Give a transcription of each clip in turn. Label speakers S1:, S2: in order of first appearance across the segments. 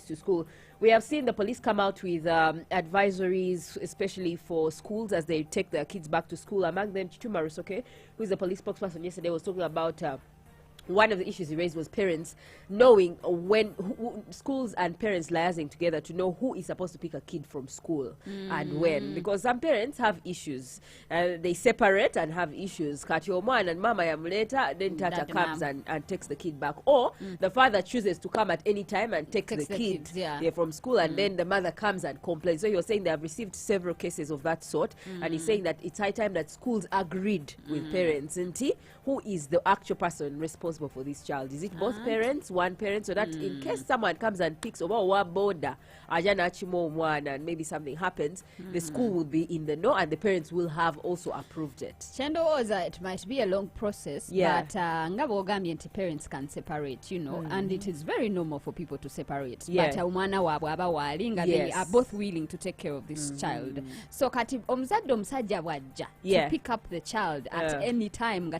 S1: kids to school. We have seen the police come out with advisories, especially for schools as they take their kids back to school. Among them, Chituma Rusoke, who is the police spokesperson yesterday, was talking about one of the issues he raised was parents knowing when schools and parents liaising together to know who is supposed to pick a kid from school and when, because some parents have issues, they separate and have issues. Kati and mama yam later, then tata comes and takes the kid back, or the father chooses to come at any time and takes the kid from school, and then the mother comes and complains. So you're saying they have received several cases of that sort, and he's saying that it's high time that schools agreed with parents, isn't he? Who is the actual person responsible for this child? Is it both parents, one parent, so that in case someone comes and picks over one border and maybe something happens, the school will be in the know and the parents will have also approved it.
S2: It might be a long process, but parents can separate, you know, and it is very normal for people to separate. But they are both willing to take care of this child. So kati omuzadde omusajja bwajja to pick up the child at any time,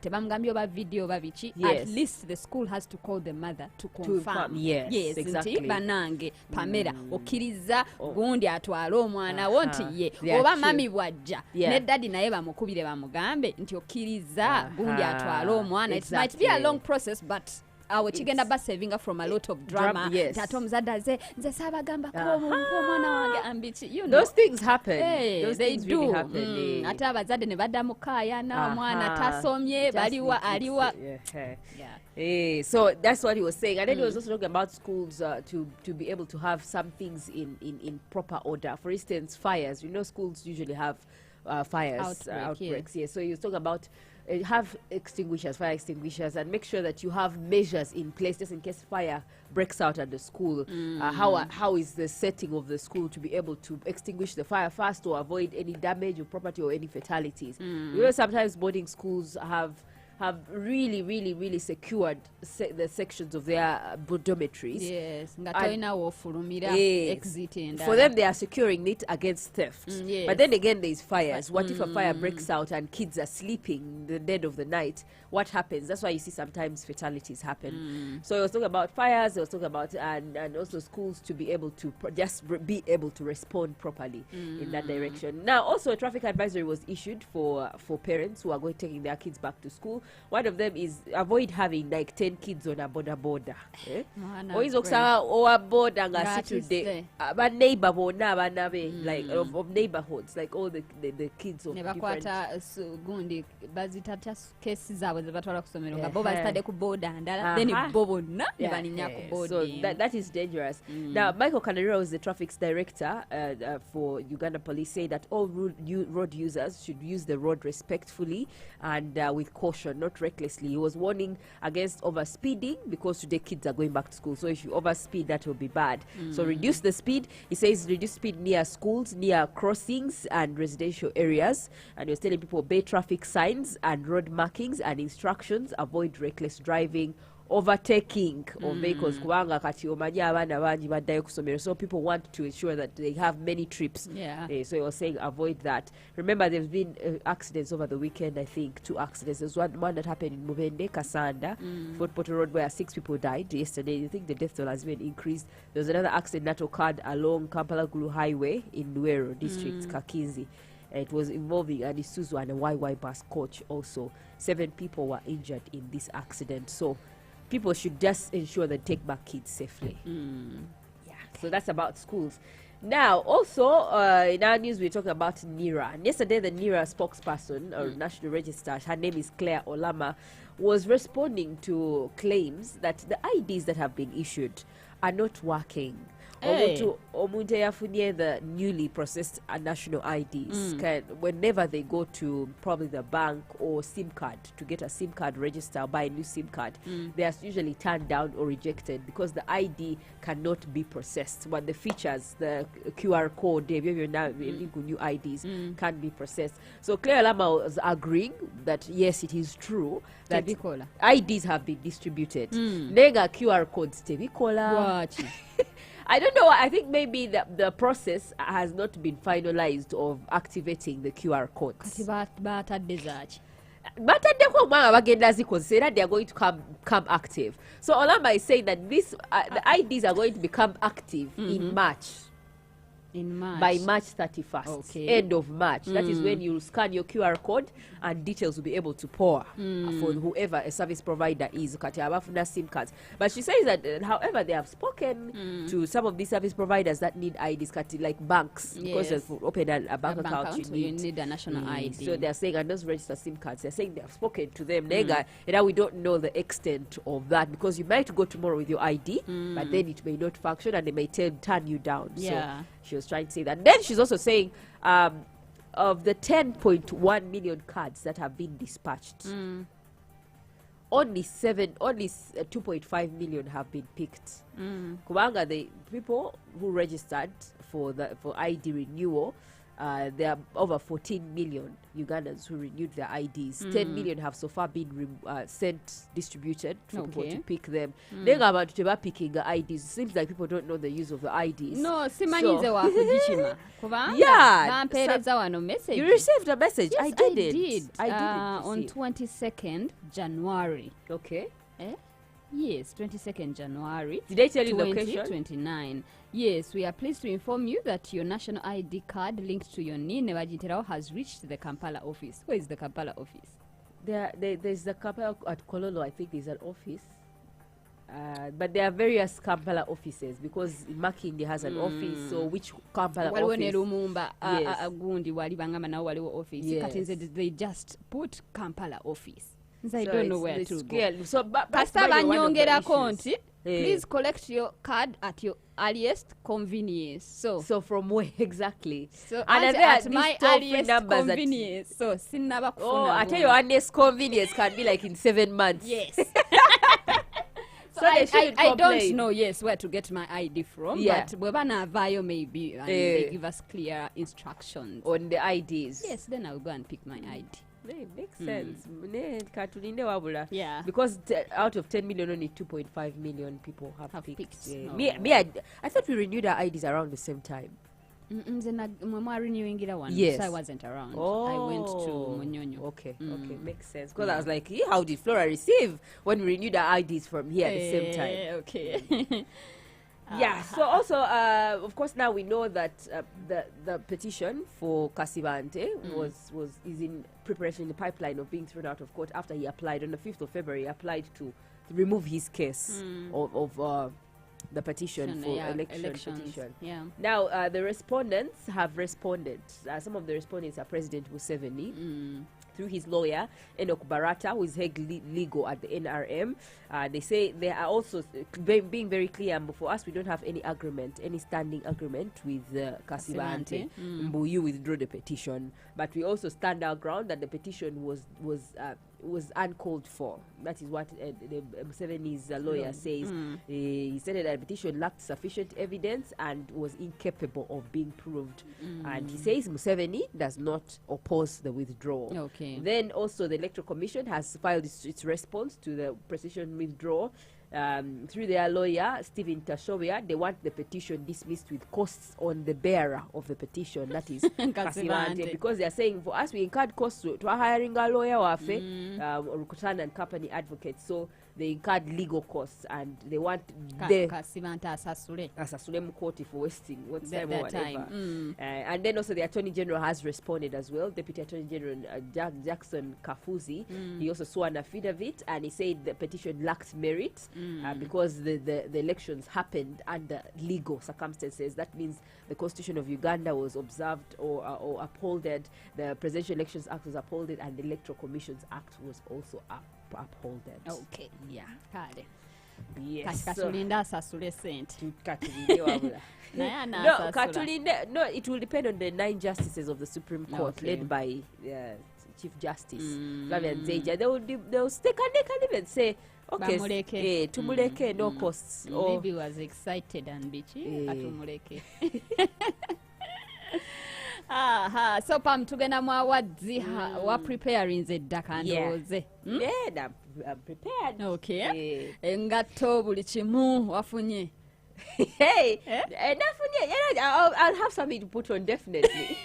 S2: video at least the school has to call the mother to confirm.
S1: Yes, exactly.
S2: Banange Pamela okiriza gundi atwala omwana wo nti ye oba mami bwajja ne daddy naye bamukubire bamugambe nti okiriza gundi atwala omwana. It might be a long process, but our chigenda ba saving from a lot of drama. Tato muzadde nze sabagamba ko omwana wange ambichi, you know,
S1: those things happen. Those
S2: they
S1: things
S2: do
S1: really happen.
S2: ate abazadde ne badda mukaya na omwana tasomye baliwa aliwa.
S1: So that's what he was saying, and then he was also talking about schools to be able to have some things in proper order. For instance, fires. You know, schools usually have fires, outbreaks. So he was talking about have extinguishers, fire extinguishers, and make sure that you have measures in place just in case fire breaks out at the school. How is the setting of the school to be able to extinguish the fire fast or avoid any damage of property or any fatalities? You know, sometimes boarding schools have really secured the sections of their dormitories. For them, they are securing it against theft. But then again, there's fires. What if a fire breaks out and kids are sleeping in the dead of the night? What happens? That's why you see sometimes fatalities happen. So I was talking about fires. I was talking about and also schools to be able to be able to respond properly in that direction. Now, also a traffic advisory was issued for parents who are taking their kids back to school. One of them is avoid having like 10 kids on a border. Or is or border today. But neighbor like of neighborhoods, like all the kids of different. So that is dangerous. Now, Michael Canero is the traffic director for Uganda Police, say that all road users should use the road respectfully and with caution, not recklessly. He was warning against overspeeding because today kids are going back to school. So if you overspeed, that will be bad. So reduce the speed. He says reduce speed near schools, near crossings and residential areas. And he was telling people obey traffic signs and road markings and instructions. Avoid reckless driving, overtaking of vehicles. So people want to ensure that they have many trips. So he was saying avoid that. Remember, there's been accidents over the weekend. I think 2 accidents. There's one that happened in Mubende, Kasanda, Fort Portal Road, where 6 people died yesterday. I think the death toll has been increased. There was another accident that occurred along Kampala Gulu Highway in Luero District, Kakinzi. It was involving an Isuzu and a YY bus coach also. 7 people were injured in this accident. So people should just ensure they take back kids safely. So that's about schools. Now, also, in our news, we're talking about NIRA. And yesterday, the NIRA spokesperson, or National Register, her name is Claire Olama, was responding to claims that the IDs that have been issued are not working. Omuntu yafunye the newly processed national IDs whenever they go to probably the bank or SIM card to get a SIM card register or buy a new SIM card, they are usually turned down or rejected because the ID cannot be processed. But the features, the QR code, new IDs can't be processed. So Claire Lama was agreeing that yes, it is true that IDs have been distributed. Nega QR codes tebikola. I don't know. I think maybe the process has not been finalized of activating the QR codes. but they are going to come active. So Olamba is saying that this the IDs are going to become active in March. By March 31st, end of March. That is when you scan your QR code and details will be able to pour for whoever a service provider is. SIM cards. But she says that, however, they have spoken to some of these service providers that need IDs, like banks, because to open a bank account, you need a national ID. So they're saying, and those register SIM cards, they're saying they have spoken to them. Now we don't know the extent of that, because you might go tomorrow with your ID, but then it may not function and they may turn you down. So she was trying to say that. Then she's also saying of the 10.1 million cards that have been dispatched, only 2.5 million have been picked. Kubanga, the people who registered for ID renewal, there are over 14 million Ugandans who renewed their IDs. 10 million have so far been distributed for people to pick them. Then about picking the IDs. Seems like people don't know the use of the IDs. No, you received a message.
S2: Yes,
S1: I did.
S2: On 22nd January.
S1: Okay.
S2: Yes, 22nd January.
S1: Did they tell you location?
S2: 2029. Yes, we are pleased to inform you that your national ID card linked to your NIRA has reached the Kampala office. Where is the Kampala office?
S1: There's the Kampala at Kololo. I think there's an office. But there are various Kampala offices, because Makindi has an office. So which Kampala office? Yes.
S2: They just put Kampala office. I don't know where to go.
S1: So,
S2: please collect your card at your earliest convenience.
S1: So from where exactly?
S2: So and at my earliest convenience. I
S1: tell you, earliest convenience can be like in 7 months.
S2: Yes. So I don't know, where to get my ID from, but Webana Vayo maybe, and they give us clear instructions
S1: on the IDs.
S2: Yes, then I'll go and pick my ID.
S1: It makes sense. Because out of 10 million, only 2.5 million people have picked. I thought we renewed our IDs around the same time.
S2: Yes. So I wasn't around. I went to Munyonyo.
S1: Okay, makes sense. Because I was like, how did Flora receive when we renewed our IDs from here at the same time?
S2: Okay.
S1: So also, of course, now we know that the petition for Kasibante is in preparation, in the pipeline of being thrown out of court after he applied on the 5th of February. He applied to remove his case of the petition for election petition. Now, the respondents have responded. Some of the respondents are President Museveni, through his lawyer, Enoch Barata, who is head legal at the NRM. They say they are also being very clear, and for us, we don't have any standing agreement with Kasibante. Mbuyu withdrew the petition, but we also stand our ground that the petition was uncalled for. That is what Museveni's lawyer says. He said that the petition lacked sufficient evidence and was incapable of being proved. And he says Museveni does not oppose the withdrawal. Then also the Electoral Commission has filed its response to the petition withdrawal. Through their lawyer, Stephen Tashobia, they want the petition dismissed with costs on the bearer of the petition, that is Kasibante, because they are saying for us we incurred costs to hiring a lawyer, Rukutana and company advocates, so they incurred legal costs and they want the
S2: Kasibante
S1: asasule mukoti for wasting time or whatever. And then also the Attorney General has responded as well. Deputy Attorney General Jackson Kafuzi, he also swore an affidavit and he said the petition lacked merit. Because the elections happened under legal circumstances. That means the Constitution of Uganda was observed or upholded, the Presidential Elections Act was upholded, and the Electoral Commissions Act was also upholded.
S2: Okay. Yeah.
S1: Yes.
S2: No,
S1: it will depend on the 9 justices of the Supreme Court, led by Chief Justice Flavian Zeja. They will they can even say, okay, tumuleke, no costs.
S2: Maybe he was excited and bitchy. Tumuleke. So Pam tugenda mwawadzi wa preparing the dakandoze.
S1: I'm prepared.
S2: Okay. Engato buli kimu wafunye.
S1: I'll have something to put on, definitely.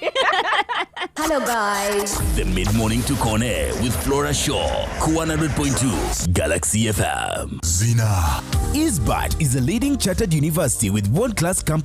S3: Hello guys.
S4: The mid-morning to Corner with Flora Shaw, 100.2 Galaxy FM.
S5: Zina.
S4: ISBAT is a leading chartered university with world-class campus